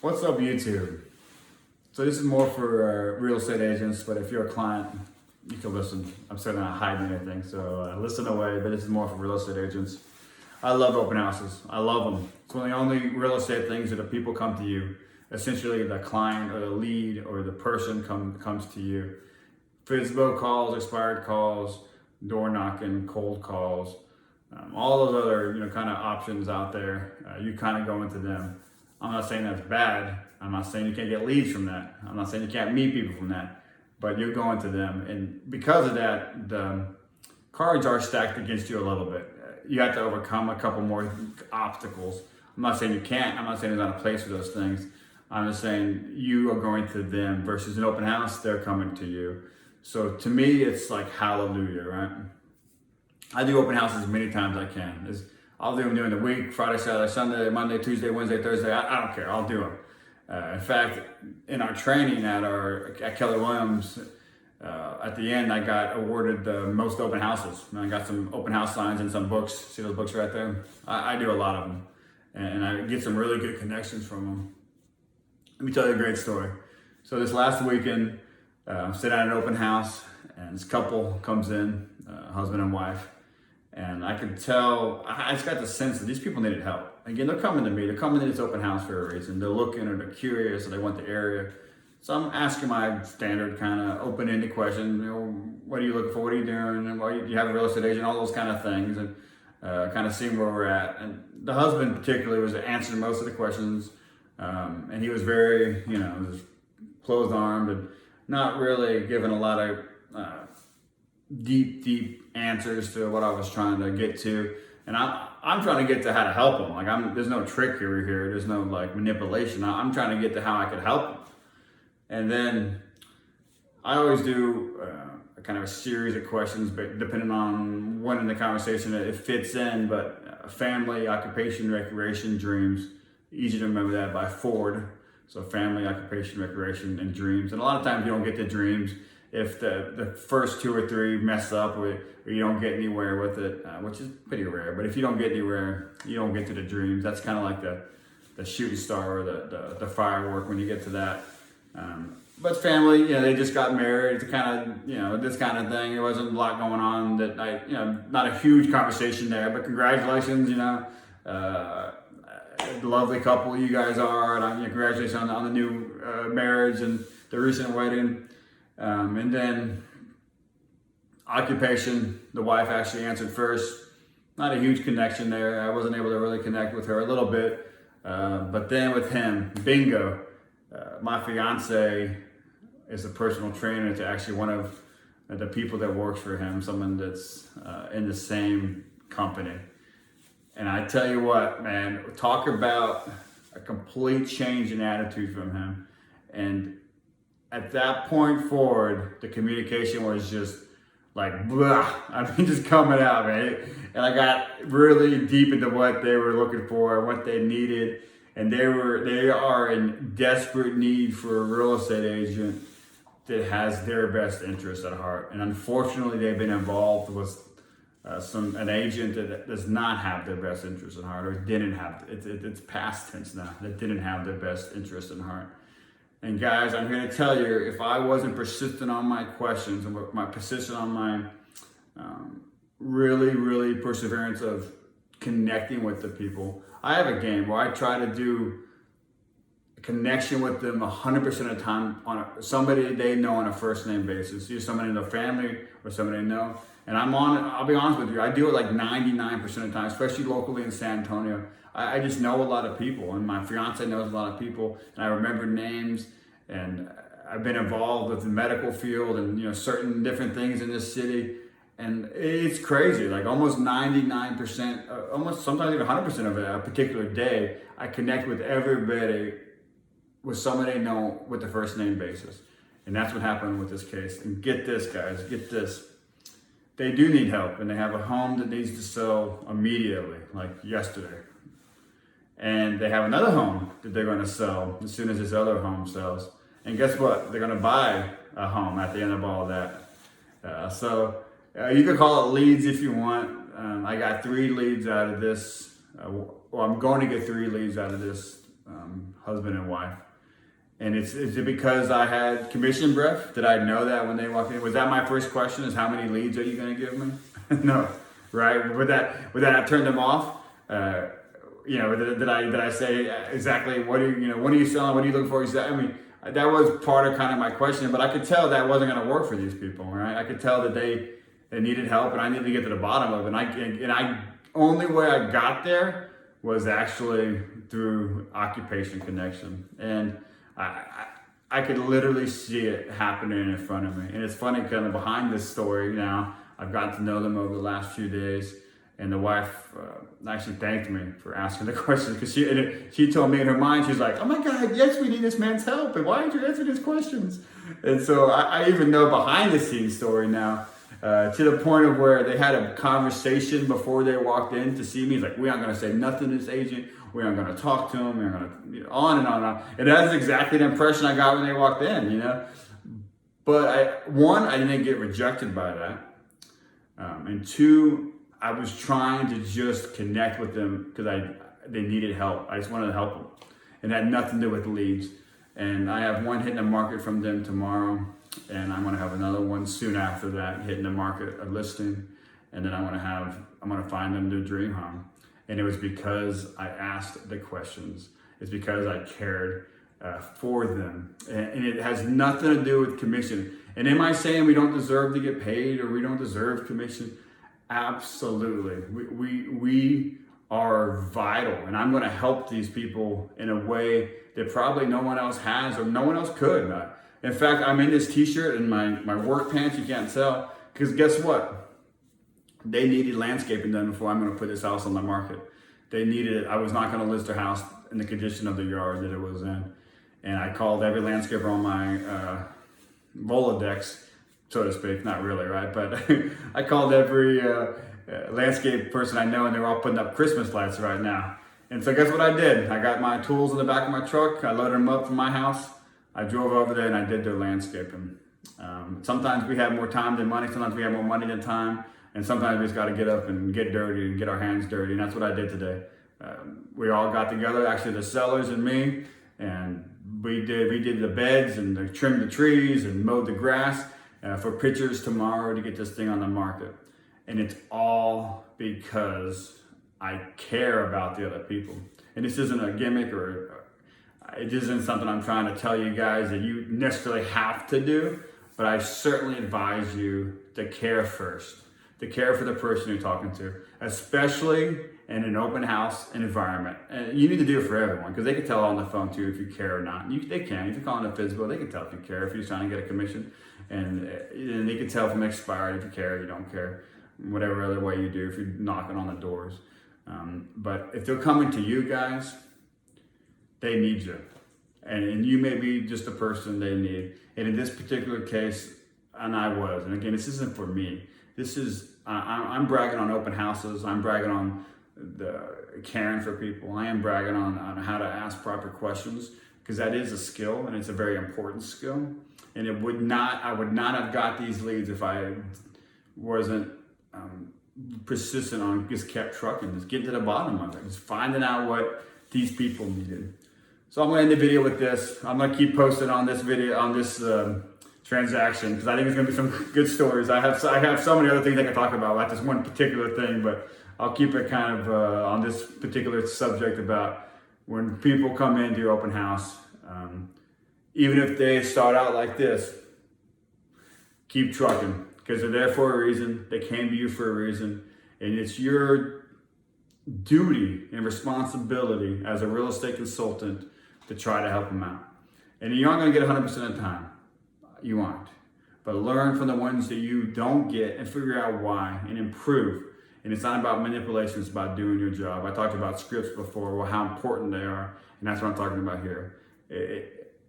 What's up, YouTube? So this is more for real estate agents, but if you're a client, you can listen. I'm certainly not hiding anything, so listen away, but this is more for real estate agents. I love open houses. I love them. It's one of the only real estate things that if people come to you, essentially the client or the lead or the person comes to you. FSBO calls, expired calls, door knocking, cold calls, all those other kind of options out there, you kind of go into them. I'm not saying that's bad. I'm not saying you can't get leads from that. I'm not saying you can't meet people from that, but you're going to them. And because of that, the cards are stacked against you a little bit. You have to overcome a couple more obstacles. I'm not saying you can't. I'm not saying there's not a place for those things. I'm just saying you are going to them versus an open house, they're coming to you. So to me, it's like hallelujah, right? I do open houses as many times as I can. I'll do them during the week, Friday, Saturday, Sunday, Monday, Tuesday, Wednesday, Thursday. I don't care. I'll do them. In fact, in our training at Keller Williams, at the end, I got awarded the most open houses. And I got some open house signs and some books. See those books right there? I do a lot of them. And I get some really good connections from them. Let me tell you a great story. So this last weekend, I'm sitting at an open house, and this couple comes in, husband and wife. And I could tell, I just got the sense that these people needed help. Again, they're coming to me. They're coming to this open house for a reason. They're looking or they're curious or they want the area. So I'm asking my standard kind of open-ended questions. What are you looking for? What are you doing? And why you have a real estate agent? All those kind of things, and kind of seeing where we're at. And the husband particularly was answering most of the questions, and he was very, just closed-armed and not really giving a lot of deep answers to what I was trying to get to. And I'm trying to get to how to help them. Like there's no trickery here. There's no like manipulation. I'm trying to get to how I could help them. And then I always do a kind of a series of questions, but depending on when in the conversation it fits in. But family, occupation, recreation, dreams. Easy to remember that by Ford. So family, occupation, recreation, and dreams. And a lot of times you don't get the dreams if the first two or three mess up or you don't get anywhere with it, which is pretty rare. But if you don't get anywhere, you don't get to the dreams. That's kind of like the shooting star or the firework when you get to that. But family, they just got married. It's kind of, this kind of thing. There wasn't a lot going on that not a huge conversation there, but congratulations, lovely couple you guys are, and congratulations on the new marriage and the recent wedding. And then occupation, the wife actually answered first. Not a huge connection there. I wasn't able to really connect with her a little bit. But then with him, bingo. My fiance is a personal trainer to actually one of the people that works for him, someone that's in the same company. And I tell you what, man, talk about a complete change in attitude from him. And at that point forward, the communication was just like, blah. Just coming out, man. And I got really deep into what they were looking for, what they needed. And they are in desperate need for a real estate agent that has their best interest at heart. And unfortunately, they've been involved with an agent that does not have their best interest at heart, or didn't have. It's past tense now. That didn't have their best interest in heart. And guys, I'm here to tell you, if I wasn't persistent on my questions and my persistent on my really perseverance of connecting with the people, I have a game where I try to do a connection with them 100% of the time on somebody they know on a first name basis. Either somebody in their family or somebody they know. And I'll be honest with you, I do it like 99% of the time, especially locally in San Antonio. I just know a lot of people, and my fiance knows a lot of people, and I remember names, and I've been involved with the medical field and certain different things in this city, and it's crazy. Like almost 99%, almost sometimes even 100% of a particular day, I connect with everybody with somebody they know with the first name basis, and that's what happened with this case. And get this, guys, get this. They do need help, and they have a home that needs to sell immediately, like yesterday. And they have another home that they're going to sell as soon as this other home sells. And guess what? They're going to buy a home at the end of all that. So you can call it leads if you want. I got 3 leads out of this. Well, I'm going to get 3 leads out of this husband and wife. And is it because I had commission breath? Did I know that when they walked in? Was that my first question, is how many leads are you going to give me? No, right? Would that have turned them off? Did I say exactly what are you selling? What are you looking for? I mean, that was part of kind of my question, but I could tell that wasn't going to work for these people, right? I could tell that they needed help, and I needed to get to the bottom of it. And I only way I got there was actually through Occupation Connection, and I could literally see it happening in front of me. And it's funny, kind of behind this story now, I've gotten to know them over the last few days. And the wife actually thanked me for asking the questions, because she told me in her mind, she's like, oh my God, yes, we need this man's help. And why aren't you answering his questions? And so I even know behind the scenes story now, to the point of where they had a conversation before they walked in to see me. He's like, we aren't going to say nothing to this agent. We aren't going to talk to him. We're going to, on and on and on. And that's exactly the impression I got when they walked in, But I didn't get rejected by that. And two, I was trying to just connect with them because they needed help. I just wanted to help them. And it had nothing to do with leads. And I have one hitting the market from them tomorrow. And I'm going to have another one soon after that hitting the market, a listing. And then I'm going to find them their dream home. And it was because I asked the questions. It's because I cared for them. And it has nothing to do with commission. And am I saying we don't deserve to get paid or we don't deserve commission? Absolutely. We are vital, and I'm going to help these people in a way that probably no one else has or no one else could. In fact, I'm in this t-shirt and my work pants, you can't tell, because guess what? They needed landscaping done before I'm going to put this house on the market. They needed it. I was not going to list their house in the condition of the yard that it was in. And I called every landscaper on my Rolodex, so to speak, not really, right? But I called every landscape person I know, and they're all putting up Christmas lights right now. And so guess what I did? I got my tools in the back of my truck. I loaded them up from my house. I drove over there and I did their landscaping. Sometimes we have more time than money. Sometimes we have more money than time. And sometimes we just got to get up and get dirty and get our hands dirty. And that's what I did today. We all got together, actually the sellers and me, and we did the beds and trimmed the trees and mowed the grass for pictures tomorrow to get this thing on the market. And it's all because I care about the other people. And this isn't a gimmick, or it isn't something I'm trying to tell you guys that you necessarily have to do, but I certainly advise you to care first, to care for the person you're talking to, especially in an open house environment. And you need to do it for everyone, because they can tell on the phone too if you care or not. They can. If you're calling a physical, they can tell if you care, if you're trying to get a commission. And they can tell from expired if you care or you don't care, whatever other way you do, if you're knocking on the doors. But if they're coming to you guys, they need you. And you may be just the person they need. And in this particular case, and I was, and again, this isn't for me. This is, I'm bragging on open houses. I'm bragging on the caring for people. I am bragging on how to ask proper questions, because that is a skill, and it's a very important skill. And I would not have got these leads if I wasn't persistent on just kept trucking, just getting to the bottom of it, just finding out what these people needed. So I'm going to end the video with this. I'm going to keep posting on this video, on this transaction, because I think it's going to be some good stories. I have so many other things I can talk about this one particular thing, but I'll keep it kind of on this particular subject about when people come into your open house. Even if they start out like this, keep trucking, because they're there for a reason. They came to you for a reason. And it's your duty and responsibility as a real estate consultant to try to help them out. And you aren't going to get 100% of the time. You aren't. But learn from the ones that you don't get and figure out why and improve. And it's not about manipulation, it's about doing your job. I talked about scripts before, well, how important they are. And that's what I'm talking about here.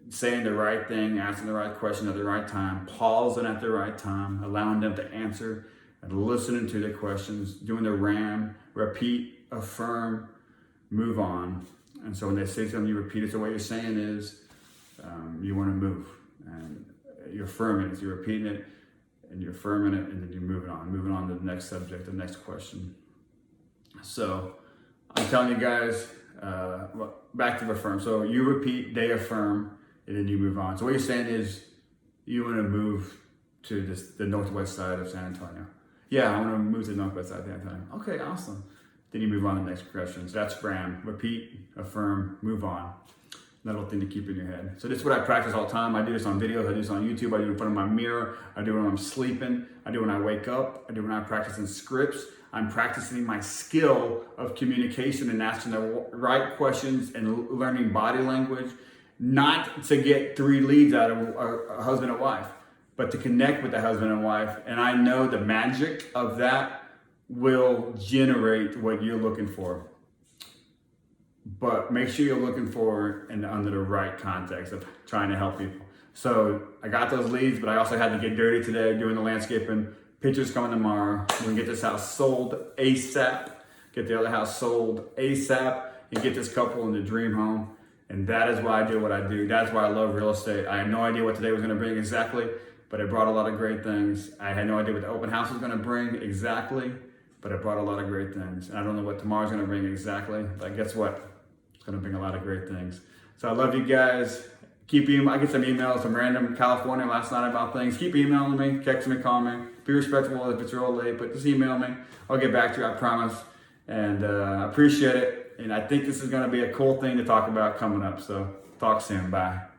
Saying the right thing, asking the right question at the right time, pausing at the right time, allowing them to answer and listening to their questions, doing the RAM, repeat, affirm, move on. And so when they say something, you repeat it. So what you're saying is you want to move, and you're affirming it. So you're repeating it and you're affirming it, and then you're moving on to the next subject, the next question. So I'm telling you guys, back to affirm. So you repeat, they affirm, and then you move on. So what you're saying is you want to move to the northwest side of San Antonio. Yeah, I want to move to the northwest side of San Antonio. Okay, awesome. Then you move on to the next question. So that's FRAM. Repeat, affirm, move on. That little thing to keep in your head. So this is what I practice all the time. I do this on videos, I do this on YouTube, I do it in front of my mirror, I do it when I'm sleeping, I do it when I wake up, I do it when I'm practicing scripts. I'm practicing my skill of communication and asking the right questions and learning body language, not to get 3 leads out of a husband and wife, but to connect with the husband and wife. And I know the magic of that will generate what you're looking for. But make sure you're looking for it under the right context of trying to help people. So I got those leads, but I also had to get dirty today doing the landscaping. Pictures coming tomorrow. We're gonna get this house sold ASAP. Get the other house sold ASAP and get this couple in the dream home. And that is why I do what I do. That's why I love real estate. I had no idea what today was gonna bring exactly, but it brought a lot of great things. I had no idea what the open house was gonna bring exactly, but it brought a lot of great things. And I don't know what tomorrow's gonna bring exactly, but guess what? It's gonna bring a lot of great things. So I love you guys. Keep emailing. I get some emails from random California last night about things. Keep emailing me, text me, call me. Be respectful if it's real late, but just email me. I'll get back to you, I promise. And I appreciate it. And I think this is gonna be a cool thing to talk about coming up. So talk soon, bye.